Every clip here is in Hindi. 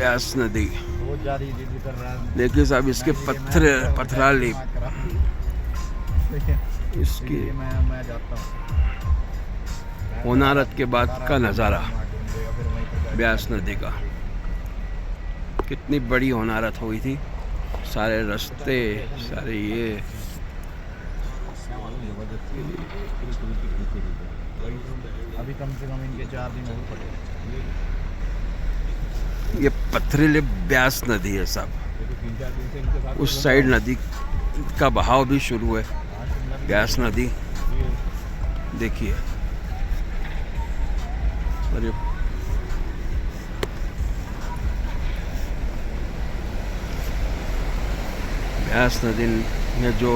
ब्यास नदी। बहुत ज्यादा जिद कर रहा है। देखिए साहब इसके पथराले इसकी मैं जाता हूँ। होनारत के बाद का नज़ारा ब्यास नदी का। कितनी बड़ी होनारत हुई थी, सारे रास्ते सारे ये। अभी कम से कम इनके 4 दिन और पड़े। ये पथरीले ब्यास नदी है साहब। उस साइड नदी का बहाव भी शुरू है। ब्यास नदी देखिए, और ये ब्यास नदी ने जो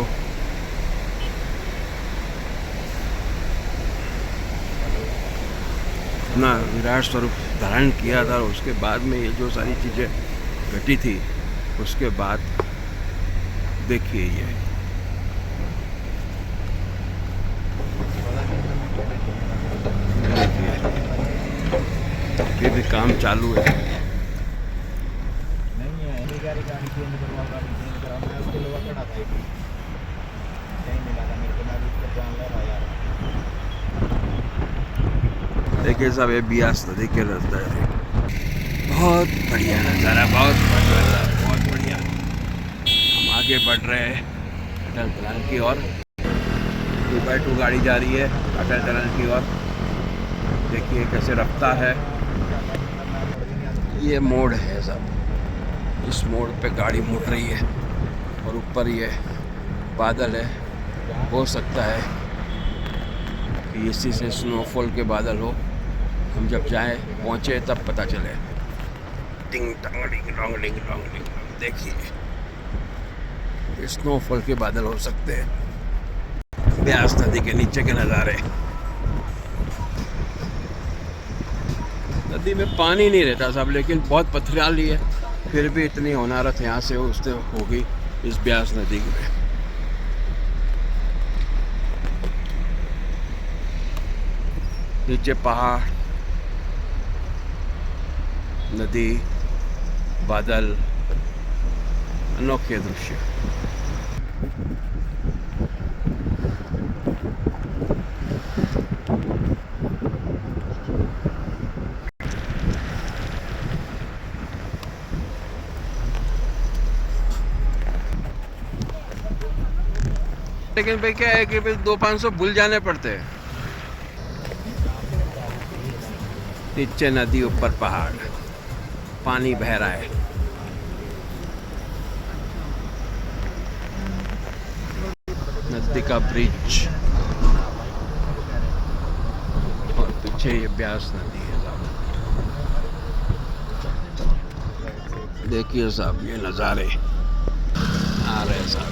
अपना विराट स्वरूप धारण किया था, उसके बाद में ये जो सारी चीज़ें घटी थी, उसके बाद देखिए ये भी काम चालू है। नहीं है गाड़ी चेंज करवा, गाड़ी चेंज करा। मैं उसके लोग खड़ा था, नहीं मिला था मेरे को। मैं उस पर जान लगा यार। देखिए साहब ये ब्यास नदी के रास्ता है। बहुत बढ़िया नज़ारा, बहुत बढ़िया, बहुत बढ़िया। हम आगे बढ़ रहे हैं अटल टनल की ओर। 2x2 गाड़ी जा रही है अटल टनल की ओर। देखिए कैसे रफ्ता है। ये मोड़ है साहब, इस मोड़ पे गाड़ी मुड़ रही है और ऊपर ये बादल है। हो सकता है कि इसी से स्नोफॉल के बादल हो। हम जब जाएं पहुँचे तब पता चले। टिंग टंग ding dong ding dong ding. देखिए ये स्नोफॉल के बादल हो सकते हैं। ब्यास नदी के नीचे के नज़ारे। नदी में पानी नहीं रहता साहब, लेकिन बहुत पथराली है। फिर भी इतनी होनारत यहाँ से उससे होगी इस ब्यास नदी में। नीचे पहाड़, नदी, बादल, अनोखे दृश्य। लेकिन भाई क्या है कि 200-500 भूल जाने पड़ते हैं। नीचे नदी, ऊपर पहाड़, पानी बह रहा है। नदी का ब्रिज और पीछे ये ब्यास नदी है साहब। देखिए साहब ये नज़ारे आ रहे हैं साहब।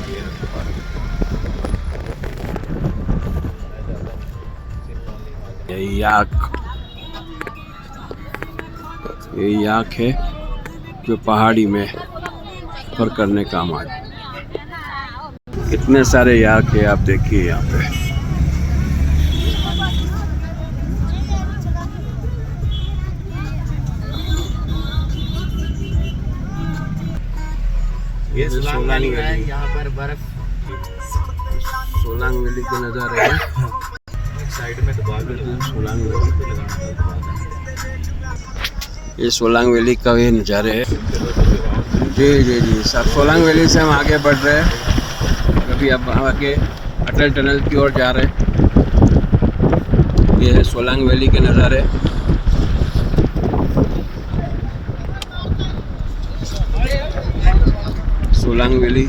ये याक है जो पहाड़ी में सफर करने काम आए। कितने सारे याक है, आप देखिए यहाँ पे। ये सोलांग वैली है, यहाँ पर बर्फ। सोलांग वैली के नज़ारे हैं। साइड में तो सोलांग वैली, ये सोलांग वैली का ये नज़ारे है। जी जी जी सब सोलांग वैली से हम आगे बढ़ रहे हैं। अभी अब आगे अटल टनल की ओर जा रहे हैं। ये है सोलांग वैली के नज़ारे। Solang valley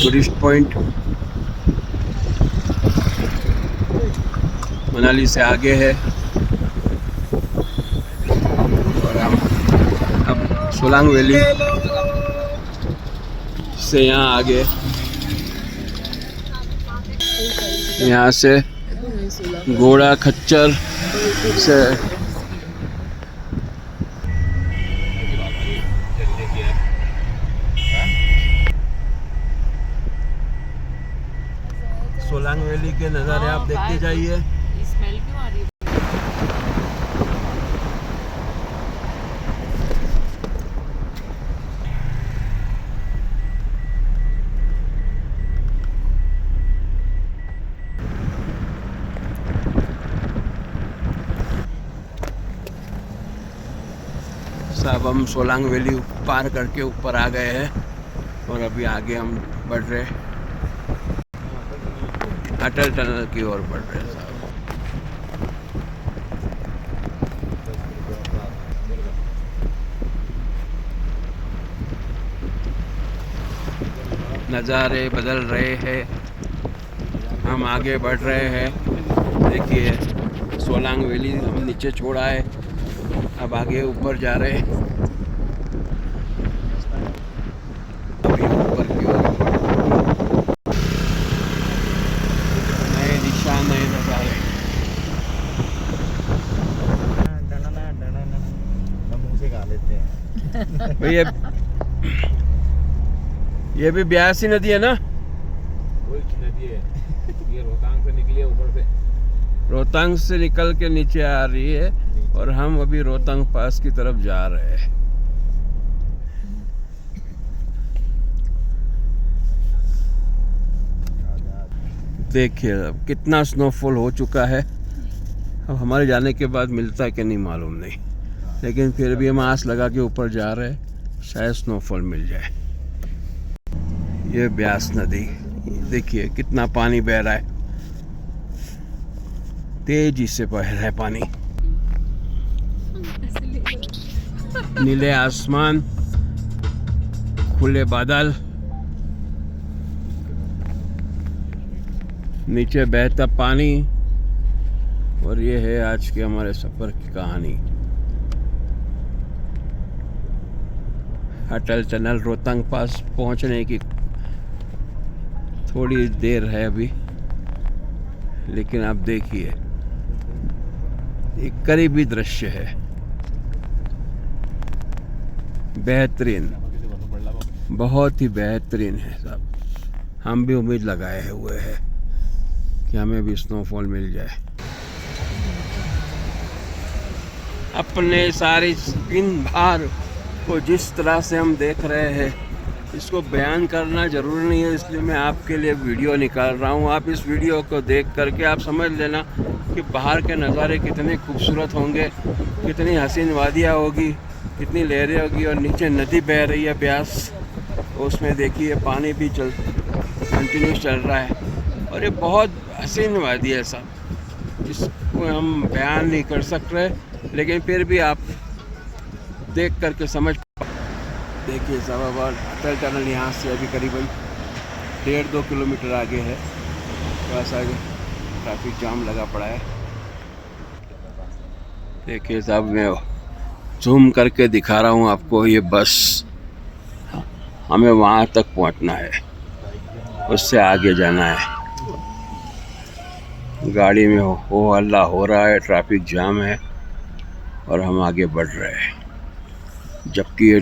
tourist point Manali से आगे है। और हम अब सोलांग वैली से यहाँ आगे, यहाँ से घोड़ा खच्चर से के नज़ारे आप देखते जाइए। स्मेल क्यों आ रही है? साहब हम सोलांग वैली पार करके ऊपर आ गए हैं और अभी आगे हम बढ़ रहे हैं, अटल टनल की ओर बढ़ रहे हैं साहब। नज़ारे बदल रहे हैं, हम आगे बढ़ रहे हैं। देखिए सोलांग वैली हम नीचे छोड़ा है, अब आगे ऊपर जा रहे हैं। अभी ऊपर की ओर नए दिशा, नए नज़ारे। मुँह से गा लेते हैं। भैया ये भी ब्यासी नदी है ना? वही नदी है, ये रोहतांग से निकली है ऊपर से। रोहतांग से निकल के नीचे आ रही है और हम अभी रोहतांग पास की तरफ जा रहे हैं। देखिए अब कितना स्नोफॉल हो चुका है। अब हमारे जाने के बाद मिलता है कि नहीं मालूम नहीं, लेकिन फिर भी हम आस लगा के ऊपर जा रहे हैं, शायद स्नोफॉल मिल जाए। ये ब्यास नदी, देखिए कितना पानी बह रहा है, तेजी से बह रहा है पानी। नीले आसमान, खुले बादल, नीचे बहता पानी, और ये है आज के हमारे सफर की कहानी। अटल टनल रोहतांग पास पहुंचने की थोड़ी देर है अभी, लेकिन आप देखिए एक करीबी दृश्य है, बेहतरीन, बहुत ही बेहतरीन है साहब। हम भी उम्मीद लगाए हुए हैं कि हमें भी स्नोफॉल मिल जाए। अपने सारी दिन भार को जिस तरह से हम देख रहे हैं, इसको बयान करना ज़रूरी नहीं है, इसलिए मैं आपके लिए वीडियो निकाल रहा हूँ। आप इस वीडियो को देख करके आप समझ लेना कि बाहर के नज़ारे कितने खूबसूरत होंगे, कितनी हसीन वादियाँ होगी, कितनी लहरें होगी, और नीचे नदी बह रही है ब्यास, उसमें देखिए पानी भी कंटिन्यू चल रहा है, और ये बहुत हसीन वादी है साहब, जिसको हम बयान नहीं कर सक रहे, लेकिन फिर भी आप देख करके समझ। देखिए साहब अटल टनल यहाँ से अभी करीबन 1.5-2 किलोमीटर आगे है, थोड़ा सा ट्रैफिक जाम लगा पड़ा है। देखिए साहब मैं जूम करके दिखा रहा हूँ आपको, ये बस हमें वहाँ तक पहुँचना है, उससे आगे जाना है। गाड़ी में हो हल्ला हो रहा है, ट्रैफिक जाम है और हम आगे बढ़ रहे हैं, जबकि ये